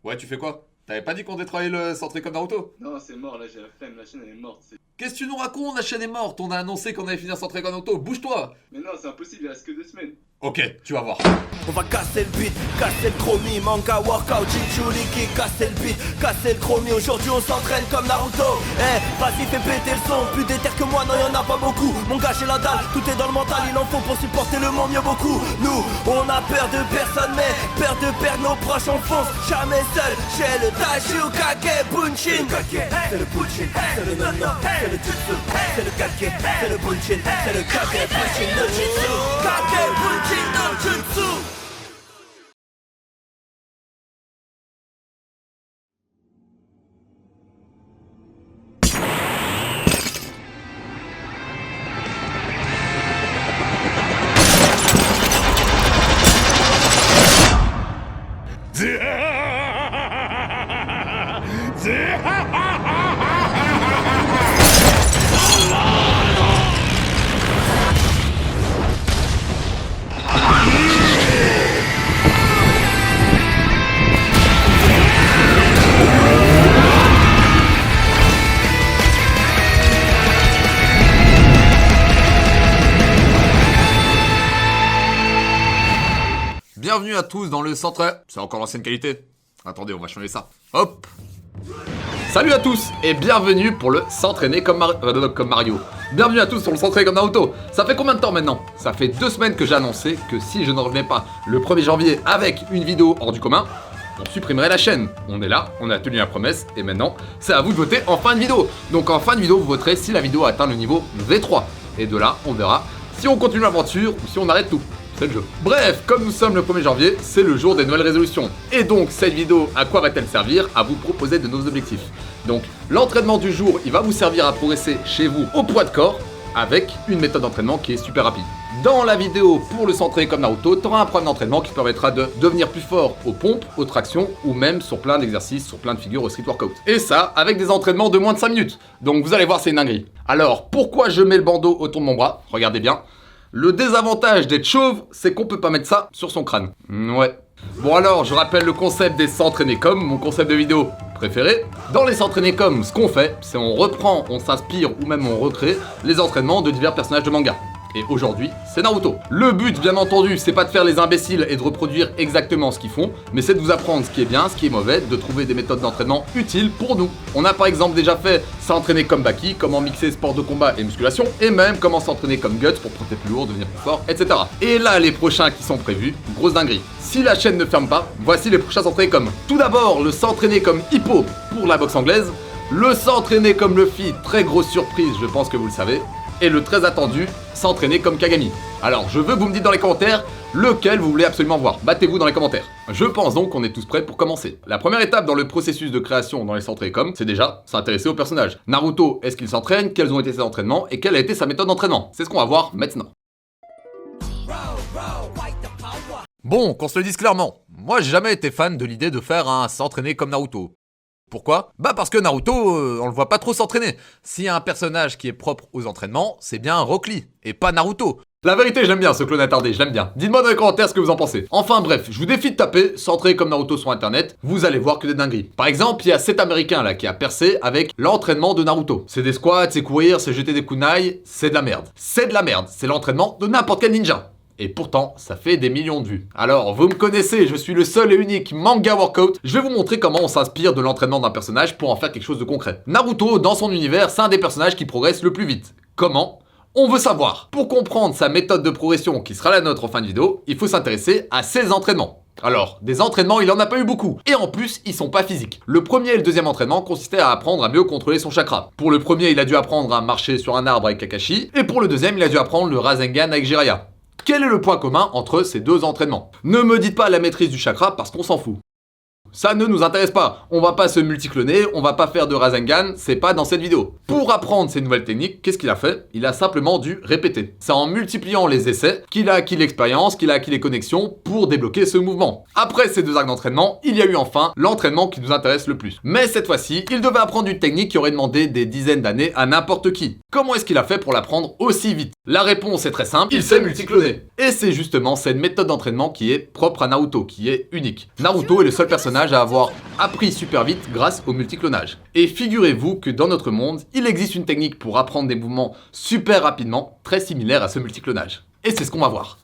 Ouais, tu fais quoi? T'avais pas dit qu'on détruisait le centré comme Naruto? Non, c'est mort, là j'ai la flemme, la chaîne elle est morte. Qu'est-ce que tu nous racontes? La chaîne est morte, on a annoncé qu'on allait finir centré comme Naruto, bouge-toi! Mais non, c'est impossible, il reste que 2 semaines. Ok, tu vas voir. On va casser le beat, casser le chromie, manga, workout, Jinchuriki, casser le beat, casser le chromie. Aujourd'hui on s'entraîne comme Naruto. Vas-y fais péter le son, plus déter que moi, non y'en a pas beaucoup. Mon gars j'ai la dalle, tout est dans le mental, il en faut pour supporter le monde mieux beaucoup. Nous, on a peur de personne, mais peur de perdre nos proches, on fonce jamais seul. J'ai le Tachi Kage Bunshin. C'est le Bunshin, c'est le non-non, c'est le Jutsu, c'est le Kage, c'est le Bunshin, c'est le Kage Bunshin no Jutsu. Kage Bunshin no Jutsu. Bienvenue à tous dans le centre... C'est encore l'ancienne qualité. Attendez, on va changer ça. Hop. Salut à tous et bienvenue pour le s'entraîner comme, Mario. Bienvenue à tous sur le s'entraîner comme Naruto. Ça fait combien de temps maintenant? Ça fait 2 semaines que j'ai annoncé que si je ne revenais pas le 1er janvier avec une vidéo hors du commun, on supprimerait la chaîne. On est là, on a tenu la promesse et maintenant c'est à vous de voter en fin de vidéo. Donc en fin de vidéo vous voterez si la vidéo atteint le niveau V3. Et de là on verra si on continue l'aventure ou si on arrête tout. C'est le jeu. Bref, comme nous sommes le 1er janvier, c'est le jour des nouvelles résolutions. Et donc, cette vidéo, à quoi va-t-elle servir? À vous proposer de nouveaux objectifs. Donc, l'entraînement du jour, il va vous servir à progresser chez vous au poids de corps, avec une méthode d'entraînement qui est super rapide. Dans la vidéo, pour le s'entraîner comme Naruto, tu auras un programme d'entraînement qui permettra de devenir plus fort aux pompes, aux tractions, ou même sur plein d'exercices, sur plein de figures au street workout. Et ça, avec des entraînements de moins de 5 minutes. Donc, vous allez voir, c'est une dinguerie. Alors, pourquoi je mets le bandeau autour de mon bras? Regardez bien. Le désavantage d'être chauve, c'est qu'on peut pas mettre ça sur son crâne. Ouais. Bon alors, je rappelle le concept des s'entraîner comme, mon concept de vidéo préféré. Dans les s'entraîner comme, ce qu'on fait, c'est on reprend, on s'inspire ou même on recrée les entraînements de divers personnages de manga. Et aujourd'hui, c'est Naruto. Le but, bien entendu, c'est pas de faire les imbéciles et de reproduire exactement ce qu'ils font, mais c'est de vous apprendre ce qui est bien, ce qui est mauvais, de trouver des méthodes d'entraînement utiles pour nous. On a par exemple déjà fait s'entraîner comme Baki, comment mixer sport de combat et musculation, et même comment s'entraîner comme Guts pour porter plus lourd, devenir plus fort, etc. Et là, les prochains qui sont prévus, grosse dinguerie. Si la chaîne ne ferme pas, voici les prochains s'entraîner comme. Tout d'abord, le s'entraîner comme Hippo pour la boxe anglaise, le s'entraîner comme Luffy, très grosse surprise, je pense que vous le savez. Et le très attendu, s'entraîner comme Kagami. Alors, je veux que vous me dites dans les commentaires lequel vous voulez absolument voir. Battez-vous dans les commentaires. Je pense donc qu'on est tous prêts pour commencer. La première étape dans le processus de création dans les s'entraîner comme, c'est déjà s'intéresser au personnage. Naruto, est-ce qu'il s'entraîne? Quels ont été ses entraînements? Et quelle a été sa méthode d'entraînement? C'est ce qu'on va voir maintenant. Bon, qu'on se le dise clairement, moi j'ai jamais été fan de l'idée de faire un s'entraîner comme Naruto. Pourquoi? Bah parce que Naruto, on le voit pas trop s'entraîner. S'il y a un personnage qui est propre aux entraînements, c'est bien Rock Lee, et pas Naruto. La vérité, j'aime bien ce clone attardé, j'aime bien. Dites-moi dans les commentaires ce que vous en pensez. Enfin bref, je vous défie de taper s'entraîner comme Naruto sur internet, vous allez voir que des dingueries. Par exemple, il y a cet américain là qui a percé avec l'entraînement de Naruto. C'est des squats, c'est courir, c'est jeter des kunai, c'est de la merde. C'est de la merde, c'est l'entraînement de n'importe quel ninja. Et pourtant, ça fait des millions de vues. Alors, vous me connaissez, je suis le seul et unique manga workout. Je vais vous montrer comment on s'inspire de l'entraînement d'un personnage pour en faire quelque chose de concret. Naruto, dans son univers, c'est un des personnages qui progresse le plus vite. Comment? On veut savoir. Pour comprendre sa méthode de progression qui sera la nôtre en fin de vidéo, il faut s'intéresser à ses entraînements. Alors, des entraînements, il en a pas eu beaucoup. Et en plus, ils sont pas physiques. Le premier et le deuxième entraînement consistaient à apprendre à mieux contrôler son chakra. Pour le premier, il a dû apprendre à marcher sur un arbre avec Kakashi. Et pour le deuxième, il a dû apprendre le Rasengan avec Jiraiya. Quel est le point commun entre ces deux entraînements? Ne me dites pas la maîtrise du chakra parce qu'on s'en fout. Ça ne nous intéresse pas. On va pas se multicloner, on va pas faire de Rasengan, c'est pas dans cette vidéo. Pour apprendre ces nouvelles techniques, qu'est-ce qu'il a fait? Il a simplement dû répéter. C'est en multipliant les essais qu'il a acquis l'expérience, qu'il a acquis les connexions pour débloquer ce mouvement. Après ces 2 arcs d'entraînement, il y a eu enfin l'entraînement qui nous intéresse le plus. Mais cette fois-ci, il devait apprendre une technique qui aurait demandé des dizaines d'années à n'importe qui. Comment est-ce qu'il a fait pour l'apprendre aussi vite? La réponse est très simple, il sait multicloner. Et c'est justement cette méthode d'entraînement qui est propre à Naruto, qui est unique. Naruto est le seul personnage à avoir appris super vite grâce au multiclonage. Et figurez-vous que dans notre monde, il existe une technique pour apprendre des mouvements super rapidement, très similaire à ce multiclonage. Et c'est ce qu'on va voir.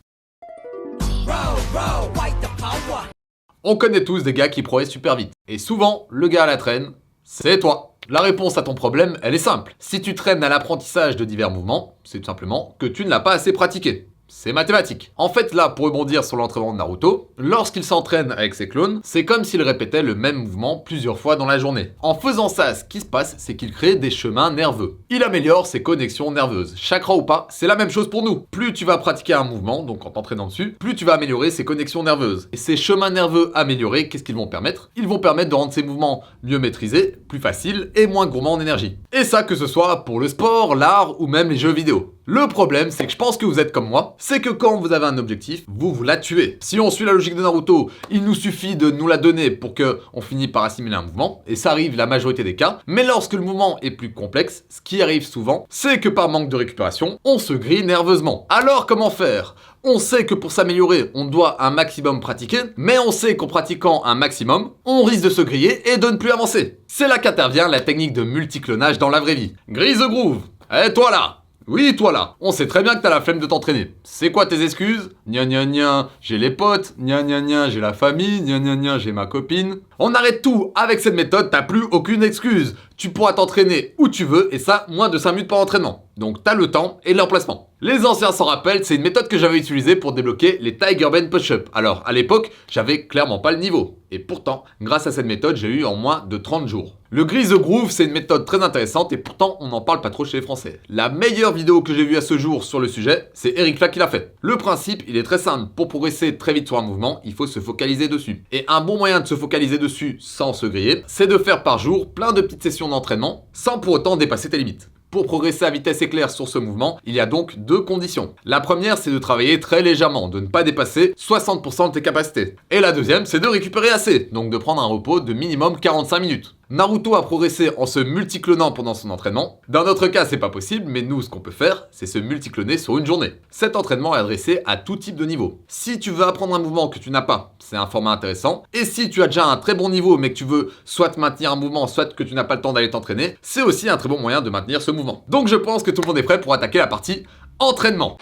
On connaît tous des gars qui progressent super vite. Et souvent, le gars à la traîne, c'est toi. La réponse à ton problème, elle est simple. Si tu traînes à l'apprentissage de divers mouvements, c'est tout simplement que tu ne l'as pas assez pratiqué. C'est mathématique. En fait, là, pour rebondir sur l'entraînement de Naruto, lorsqu'il s'entraîne avec ses clones, c'est comme s'il répétait le même mouvement plusieurs fois dans la journée. En faisant ça, ce qui se passe, c'est qu'il crée des chemins nerveux. Il améliore ses connexions nerveuses. Chakra ou pas, c'est la même chose pour nous. Plus tu vas pratiquer un mouvement, donc en t'entraînant dessus, plus tu vas améliorer ses connexions nerveuses. Et ces chemins nerveux améliorés, qu'est-ce qu'ils vont permettre? Ils vont permettre de rendre ces mouvements mieux maîtrisés, plus faciles et moins gourmands en énergie. Et ça, que ce soit pour le sport, l'art ou même les jeux vidéo. Le problème, c'est que je pense que vous êtes comme moi, c'est que quand vous avez un objectif, vous la tuez. Si on suit la logique de Naruto, il nous suffit de nous la donner pour que on finisse par assimiler un mouvement, et ça arrive la majorité des cas, mais lorsque le mouvement est plus complexe, ce qui arrive souvent, c'est que par manque de récupération, on se grille nerveusement. Alors comment faire ? On sait que pour s'améliorer, on doit un maximum pratiquer, mais on sait qu'en pratiquant un maximum, on risque de se griller et de ne plus avancer. C'est là qu'intervient la technique de multiclonage dans la vraie vie. Grise the groove. Eh toi là! Oui, toi là, on sait très bien que t'as la flemme de t'entraîner. C'est quoi tes excuses? Gna gna gna, j'ai les potes, gna gna gna, j'ai la famille, gna gna gna, j'ai ma copine. On arrête tout, avec cette méthode, t'as plus aucune excuse. Tu pourras t'entraîner où tu veux, et ça, moins de 5 minutes par entraînement. Donc t'as le temps et l'emplacement. Les anciens s'en rappellent, c'est une méthode que j'avais utilisée pour débloquer les Tiger Band Push-Up. Alors, à l'époque, j'avais clairement pas le niveau. Et pourtant, grâce à cette méthode, j'ai eu en moins de 30 jours. Le Grease the Groove, c'est une méthode très intéressante et pourtant, on n'en parle pas trop chez les Français. La meilleure vidéo que j'ai vue à ce jour sur le sujet, c'est Eric Flack qui l'a fait. Le principe, il est très simple. Pour progresser très vite sur un mouvement, il faut se focaliser dessus. Et un bon moyen de se focaliser dessus sans se griller, c'est de faire par jour plein de petites sessions d'entraînement sans pour autant dépasser tes limites. Pour progresser à vitesse éclair sur ce mouvement, il y a donc deux conditions. La première, c'est de travailler très légèrement, de ne pas dépasser 60% de tes capacités. Et la deuxième, c'est de récupérer assez, donc de prendre un repos de minimum 45 minutes. Naruto a progressé en se multiclonant pendant son entraînement. Dans notre cas, c'est pas possible, mais nous, ce qu'on peut faire, c'est se multicloner sur une journée. Cet entraînement est adressé à tout type de niveau. Si tu veux apprendre un mouvement que tu n'as pas, c'est un format intéressant. Et si tu as déjà un très bon niveau, mais que tu veux soit maintenir un mouvement, soit que tu n'as pas le temps d'aller t'entraîner, c'est aussi un très bon moyen de maintenir ce mouvement. Donc je pense que tout le monde est prêt pour attaquer la partie entraînement.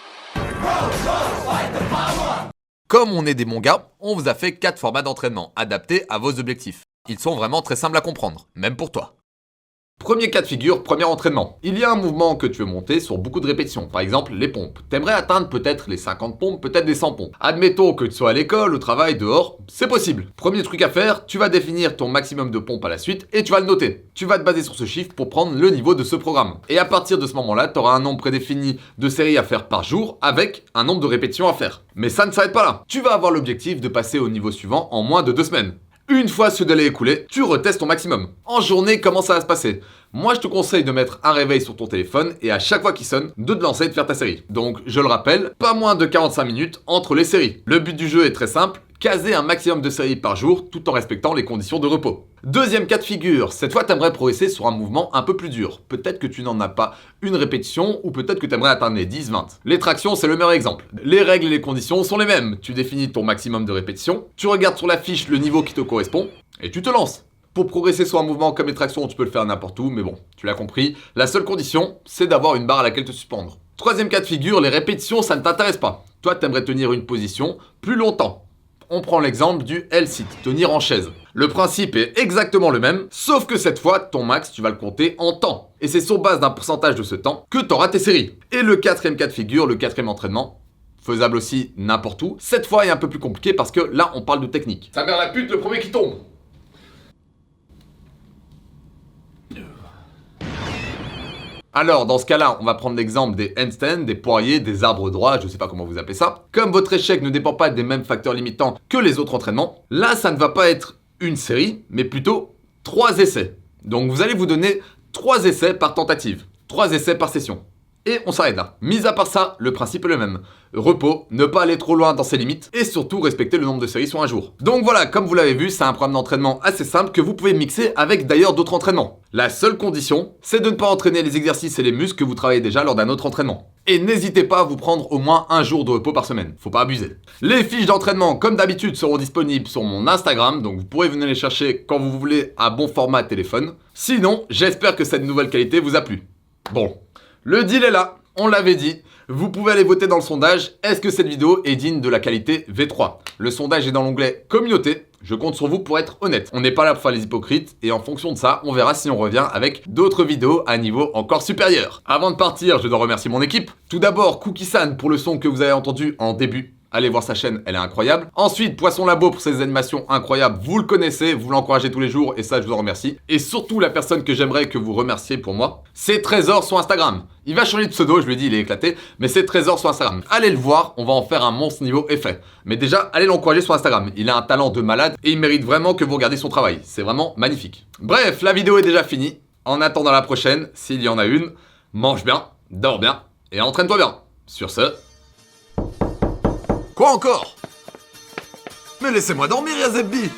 Comme on est des bons gars, on vous a fait 4 formats d'entraînement adaptés à vos objectifs. Ils sont vraiment très simples à comprendre, même pour toi. Premier cas de figure, premier entraînement. Il y a un mouvement que tu veux monter sur beaucoup de répétitions, par exemple les pompes. T'aimerais atteindre peut-être les 50 pompes, peut-être des 100 pompes. Admettons que tu sois à l'école, au travail, dehors, c'est possible. Premier truc à faire, tu vas définir ton maximum de pompes à la suite et tu vas le noter. Tu vas te baser sur ce chiffre pour prendre le niveau de ce programme. Et à partir de ce moment-là, tu auras un nombre prédéfini de séries à faire par jour avec un nombre de répétitions à faire. Mais ça ne s'arrête pas là. Tu vas avoir l'objectif de passer au niveau suivant en moins de 2 semaines. Une fois ce délai écoulé, tu retestes ton maximum. En journée, comment ça va se passer? Moi, je te conseille de mettre un réveil sur ton téléphone et à chaque fois qu'il sonne, de te lancer et de faire ta série. Donc, je le rappelle, pas moins de 45 minutes entre les séries. Le but du jeu est très simple, caser un maximum de séries par jour tout en respectant les conditions de repos. Deuxième cas de figure, cette fois t'aimerais progresser sur un mouvement un peu plus dur. Peut-être que tu n'en as pas une répétition ou peut-être que t'aimerais atteindre les 10-20. Les tractions, c'est le meilleur exemple. Les règles et les conditions sont les mêmes. Tu définis ton maximum de répétitions, tu regardes sur la fiche le niveau qui te correspond et tu te lances. Pour progresser sur un mouvement comme les tractions, tu peux le faire n'importe où, mais bon, tu l'as compris. La seule condition, c'est d'avoir une barre à laquelle te suspendre. Troisième cas de figure, les répétitions, ça ne t'intéresse pas. Toi, t'aimerais tenir une position plus longtemps. On prend l'exemple du L-sit, tenir en chaise. Le principe est exactement le même, sauf que cette fois, ton max, tu vas le compter en temps. Et c'est sur base d'un pourcentage de ce temps que tu auras tes séries. Et le quatrième cas de figure, le quatrième entraînement, faisable aussi n'importe où, cette fois est un peu plus compliqué parce que là, on parle de technique. Ça mère la pute, le premier qui tombe. Alors, dans ce cas-là, on va prendre l'exemple des handstands, des poiriers, des arbres droits, je sais pas comment vous appelez ça. Comme votre échec ne dépend pas des mêmes facteurs limitants que les autres entraînements, là, ça ne va pas être une série, mais plutôt 3 essais. Donc, vous allez vous donner 3 essais par tentative, 3 essais par session. Et on s'arrête là. Mis à part ça, le principe est le même. Repos, ne pas aller trop loin dans ses limites, et surtout respecter le nombre de séries sur un jour. Donc voilà, comme vous l'avez vu, c'est un programme d'entraînement assez simple que vous pouvez mixer avec d'ailleurs d'autres entraînements. La seule condition, c'est de ne pas entraîner les exercices et les muscles que vous travaillez déjà lors d'un autre entraînement. Et n'hésitez pas à vous prendre au moins un jour de repos par semaine, faut pas abuser. Les fiches d'entraînement, comme d'habitude, seront disponibles sur mon Instagram, donc vous pourrez venir les chercher quand vous voulez à bon format téléphone. Sinon, j'espère que cette nouvelle qualité vous a plu. Bon, le deal est là, on l'avait dit. Vous pouvez aller voter dans le sondage, est-ce que cette vidéo est digne de la qualité V3 ? Le sondage est dans l'onglet communauté, je compte sur vous pour être honnête. On n'est pas là pour faire les hypocrites, et en fonction de ça, on verra si on revient avec d'autres vidéos à niveau encore supérieur. Avant de partir, je dois remercier mon équipe. Tout d'abord, Cookie-san pour le son que vous avez entendu en début. Allez voir sa chaîne, elle est incroyable. Ensuite, Poisson Labo pour ses animations incroyables, vous le connaissez, vous l'encouragez tous les jours et ça je vous en remercie. Et surtout la personne que j'aimerais que vous remerciez pour moi, c'est Trésor sur Instagram. Il va changer de pseudo, je lui ai dit, il est éclaté, mais c'est Trésor sur Instagram. Allez le voir, on va en faire un monstre niveau effet. Mais déjà, allez l'encourager sur Instagram, il a un talent de malade et il mérite vraiment que vous regardiez son travail. C'est vraiment magnifique. Bref, la vidéo est déjà finie. En attendant la prochaine, s'il y en a une, mange bien, dors bien et entraîne-toi bien. Sur ce... Quoi encore? Mais laissez-moi dormir, Yazebbi!